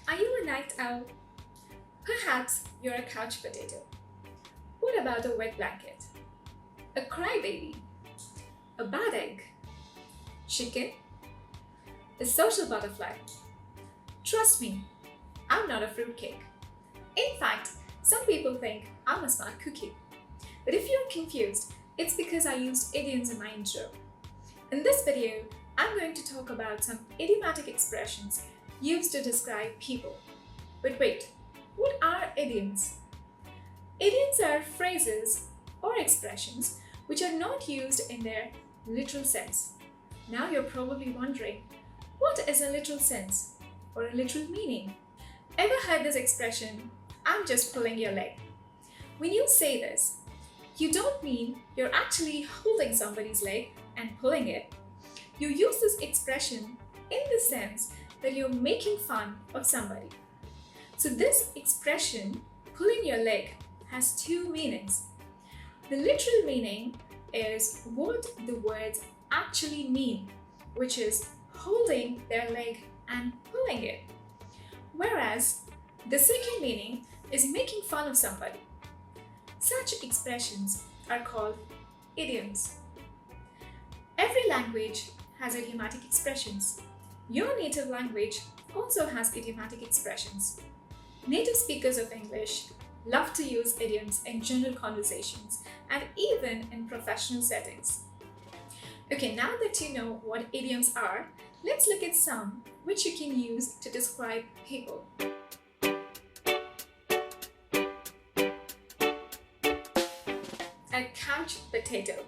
Are you a night owl? Perhaps you're a couch potato. What about a wet blanket? A crybaby? A bad egg? Chicken? A social butterfly? Trust me, I'm not a fruitcake. In fact, some people think I'm a smart cookie. But if you're confused, it's because I used idioms in my intro. In this video, I'm going to talk about some idiomatic expressions used to describe people. But wait, what are idioms? Idioms are phrases or expressions which are not used in their literal sense. Now you're probably wondering, what is a literal sense or a literal meaning? Ever heard this expression, I'm just pulling your leg? When you say this, you don't mean you're actually holding somebody's leg and pulling it. You use this expression in the sense that you're making fun of somebody. So this expression, pulling your leg, has two meanings. The literal meaning is what the words actually mean, which is holding their leg and pulling it. Whereas the second meaning is making fun of somebody. Such expressions are called idioms. Every language has idiomatic expressions. Your native language also has idiomatic expressions. Native speakers of English love to use idioms in general conversations and even in professional settings. Okay, now that you know what idioms are, let's look at some which you can use to describe people. A couch potato.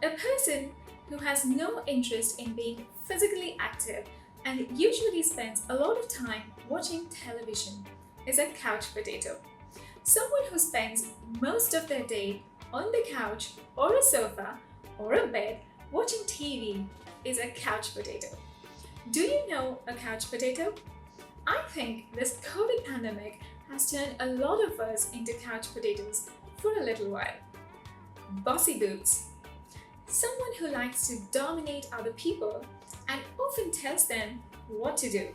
A person who has no interest in being physically active and usually spends a lot of time watching television is a couch potato. Someone who spends most of their day on the couch or a sofa or a bed watching TV is a couch potato. Do you know a couch potato? I think this COVID pandemic has turned a lot of us into couch potatoes for a little while. Bossy boots. Someone who likes to dominate other people and often tells them what to do.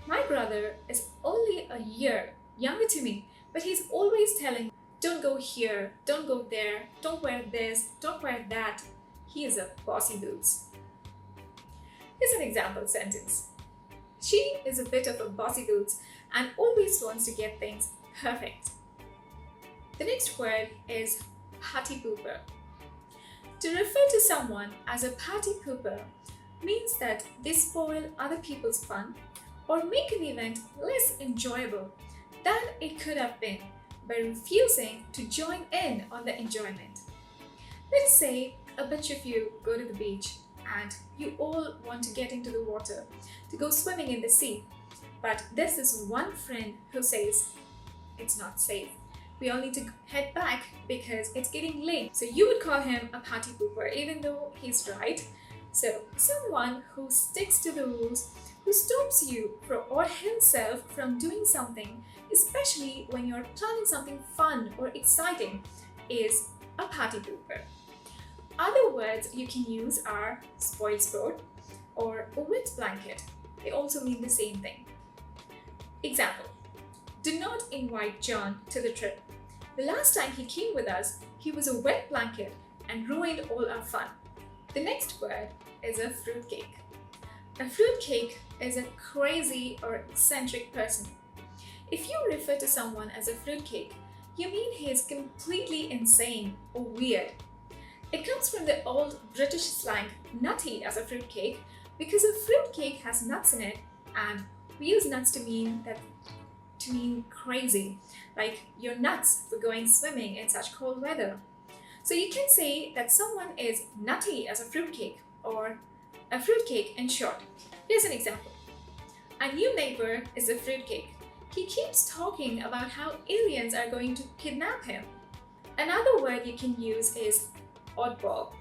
My brother is only a year younger to me, but he's always telling me, don't go here, don't go there, don't wear this, don't wear that. He is a bossy boots. Here's an example sentence. She is a bit of a bossy boots and always wants to get things perfect. The next word is party pooper. To refer to someone as a party pooper means that they spoil other people's fun or make an event less enjoyable than it could have been by refusing to join in on the enjoyment. Let's say a bunch of you go to the beach and you all want to get into the water to go swimming in the sea, but there's this one friend who says, it's not safe. We all need to head back because it's getting late. So you would call him a party pooper even though he's right. So someone who sticks to the rules, who stops you or himself from doing something, especially when you're planning something fun or exciting, is a party pooper. Other words you can use are spoil sport or a wet blanket. They also mean the same thing. Example. Do not invite John to the trip. The last time he came with us, he was a wet blanket and ruined all our fun. The next word is a fruitcake. A fruitcake is a crazy or eccentric person. If you refer to someone as a fruitcake, you mean he is completely insane or weird. It comes from the old British slang nutty as a fruitcake because a fruitcake has nuts in it, and we use nuts to mean crazy, like you're nuts for going swimming in such cold weather. So you can say that someone is nutty as a fruitcake or a fruitcake in short. Here's an example. A new neighbor is a fruitcake. He keeps talking about how aliens are going to kidnap him. Another word you can use is oddball.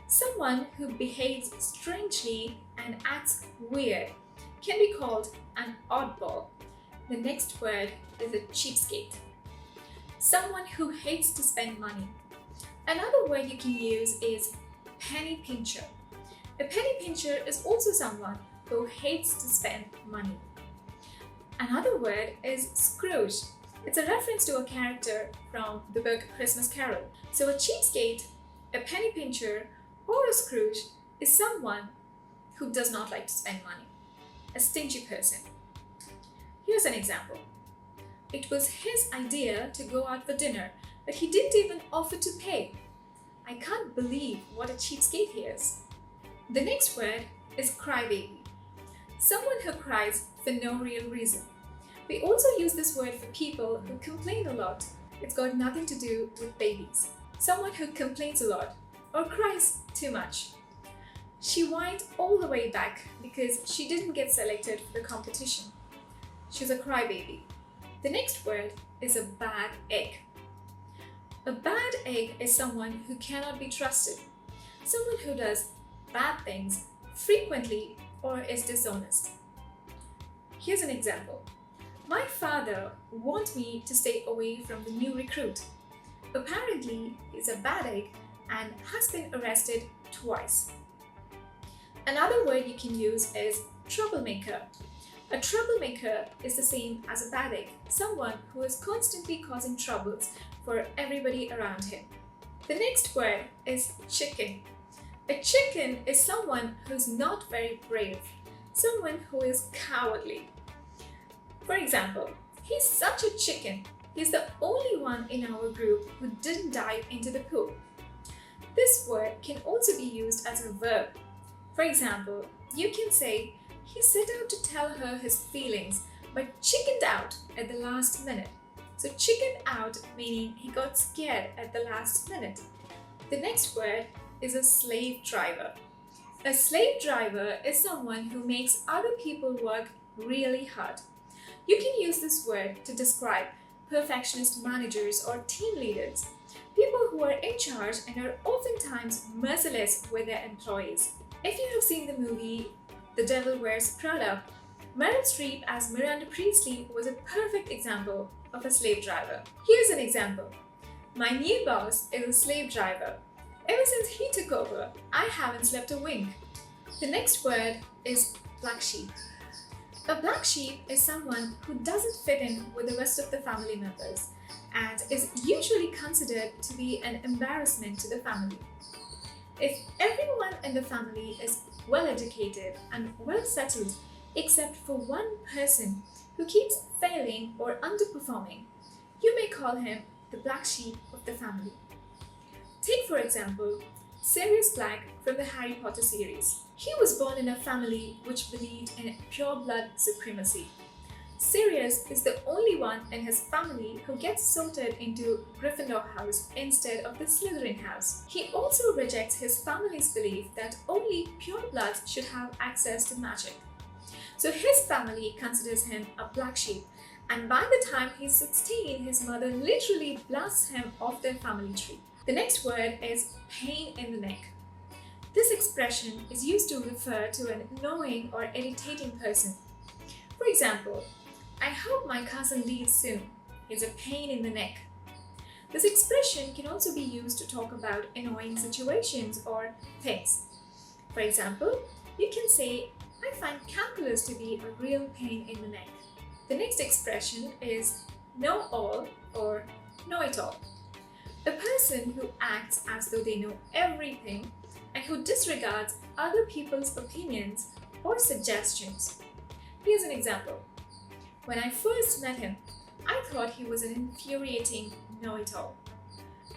Someone who behaves strangely and acts weird can be called an oddball. The next word is a cheapskate. Someone who hates to spend money. Another word you can use is penny pincher. A penny pincher is also someone who hates to spend money. Another word is Scrooge. It's a reference to a character from the book Christmas Carol. So a cheapskate, a penny pincher, or a Scrooge is someone who does not like to spend money, a stingy person. Here's an example. It was his idea to go out for dinner, but he didn't even offer to pay. I can't believe what a cheapskate he is. The next word is crybaby. Someone who cries for no real reason. We also use this word for people who complain a lot. It's got nothing to do with babies. Someone who complains a lot or cries too much. She whined all the way back because she didn't get selected for the competition. She's a crybaby. The next word is a bad egg. A bad egg is someone who cannot be trusted, someone who does bad things frequently or is dishonest. Here's an example. My father wants me to stay away from the new recruit. Apparently, he's a bad egg and has been arrested twice. Another word you can use is troublemaker. A troublemaker is the same as a bad egg, someone who is constantly causing troubles for everybody around him. The next word is chicken. A chicken is someone who's not very brave, someone who is cowardly. For example, he's such a chicken. He's the only one in our group who didn't dive into the pool. This word can also be used as a verb. For example, you can say, he set out to tell her his feelings but chickened out at the last minute. So chicken out meaning he got scared at the last minute. The next word is a slave driver. A slave driver is someone who makes other people work really hard. You can use this word to describe perfectionist managers or team leaders, people who are in charge and are oftentimes merciless with their employees. If you have seen the movie The Devil Wears Prada, Meryl Streep as Miranda Priestley was a perfect example of a slave driver. Here's an example. My new boss is a slave driver. Ever since he took over, I haven't slept a wink. The next word is black sheep. A black sheep is someone who doesn't fit in with the rest of the family members and is usually considered to be an embarrassment to the family. If everyone in the family is well educated and well settled except for one person who keeps failing or underperforming, you may call him the black sheep of the family. Take for example, Sirius Black from the Harry Potter series. He was born in a family which believed in pure blood supremacy. Sirius is the only one in his family who gets sorted into Gryffindor house instead of the Slytherin house. He also rejects his family's belief that only pure bloods should have access to magic. So his family considers him a black sheep, and by the time he's 16, his mother literally blasts him off their family tree. The next word is pain in the neck. This expression is used to refer to an annoying or irritating person. For example, I hope my cousin leaves soon. He's a pain in the neck. This expression can also be used to talk about annoying situations or things. For example, you can say, I find calculus to be a real pain in the neck. The next expression is know all or know it all. A person who acts as though they know everything and who disregards other people's opinions or suggestions. Here's an example. When I first met him, I thought he was an infuriating know-it-all.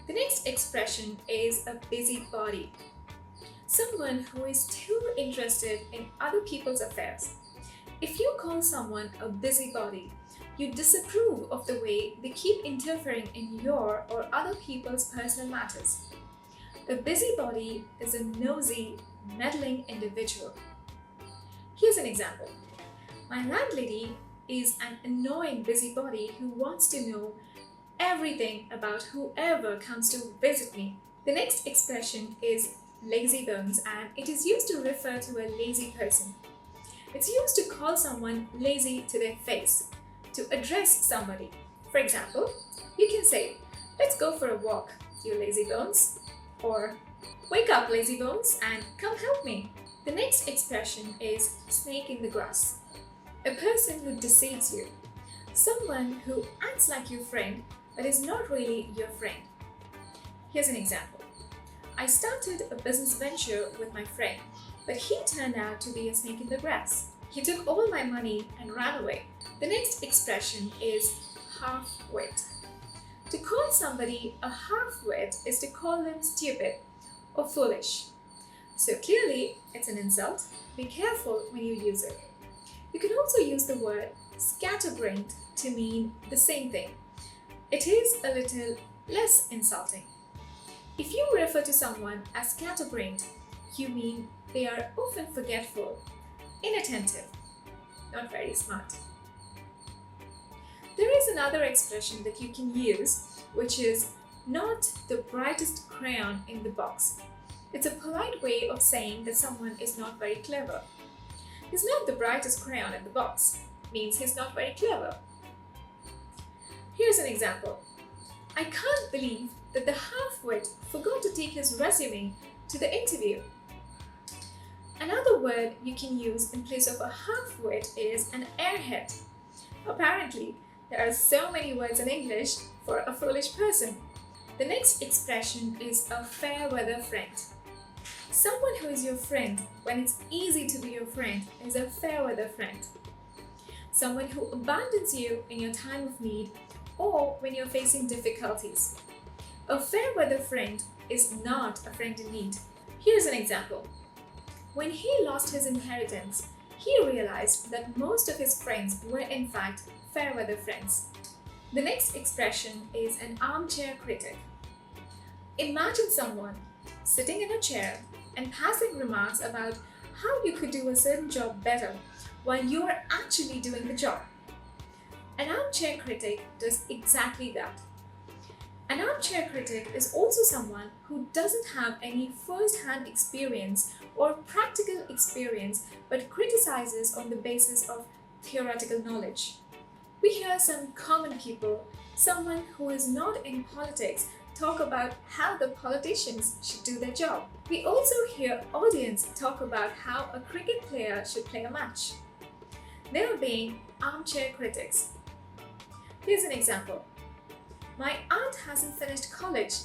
The next expression is a busybody. Someone who is too interested in other people's affairs. If you call someone a busybody, you disapprove of the way they keep interfering in your or other people's personal matters. A busybody is a nosy, meddling individual. Here's an example. My landlady is an annoying busybody who wants to know everything about whoever comes to visit me. The next expression is lazy bones, and it is used to refer to a lazy person. It's used to call someone lazy to their face, to address somebody. For example, you can say, let's go for a walk, you lazy bones, or wake up lazy bones and come help me. The next expression is snake in the grass. A person who deceives you. Someone who acts like your friend but is not really your friend. Here's an example. I started a business venture with my friend, but he turned out to be a snake in the grass. He took all my money and ran away. The next expression is half-wit. To call somebody a half-wit is to call them stupid or foolish. So clearly, it's an insult. Be careful when you use it. You can also use the word scatterbrained to mean the same thing. It is a little less insulting. If you refer to someone as scatterbrained, you mean they are often forgetful, inattentive, not very smart. There is another expression that you can use, which is not the brightest crayon in the box. It's a polite way of saying that someone is not very clever. He's not the brightest crayon in the box, means he's not very clever. Here's an example. I can't believe that the half-wit forgot to take his resume to the interview. Another word you can use in place of a half-wit is an airhead. Apparently, there are so many words in English for a foolish person. The next expression is a fair-weather friend. Someone who is your friend when it's easy to be your friend is a fair-weather friend. Someone who abandons you in your time of need or when you're facing difficulties. A fair-weather friend is not a friend in need. Here's an example. When he lost his inheritance, he realized that most of his friends were in fact fair-weather friends. The next expression is an armchair critic. Imagine someone sitting in a chair and passing remarks about how you could do a certain job better while you are actually doing the job. An armchair critic does exactly that. An armchair critic is also someone who doesn't have any first-hand experience or practical experience but criticizes on the basis of theoretical knowledge. We hear some common people, someone who is not in politics, talk about how the politicians should do their job. We also hear audience talk about how a cricket player should play a match. They are being armchair critics. Here's an example. My aunt hasn't finished college,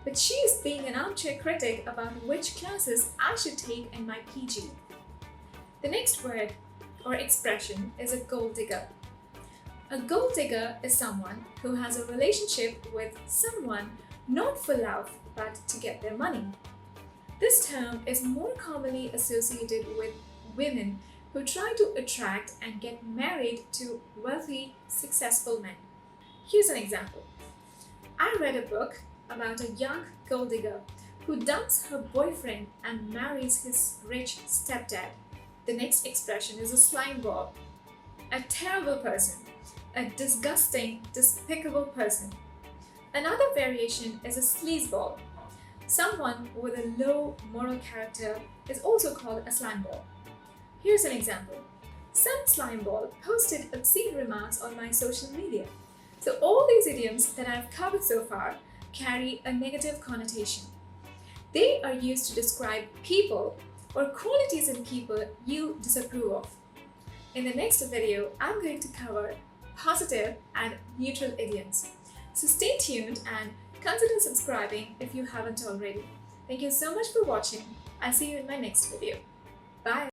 but she is being an armchair critic about which classes I should take in my PG. The next word or expression is a gold digger. A gold digger is someone who has a relationship with someone not for love but to get their money. This term is more commonly associated with women who try to attract and get married to wealthy, successful men. Here's an example. I read a book about a young gold digger who dumps her boyfriend and marries his rich stepdad. The next expression is a slime ball. A terrible person, a disgusting, despicable person. Another variation is a sleazeball. Someone with a low moral character is also called a slimeball. Here's an example. Some slimeball posted obscene remarks on my social media. So all these idioms that I've covered so far carry a negative connotation. They are used to describe people or qualities in people you disapprove of. In the next video, I'm going to cover positive and neutral idioms. So stay tuned and consider subscribing if you haven't already. Thank you so much for watching. I'll see you in my next video. Bye!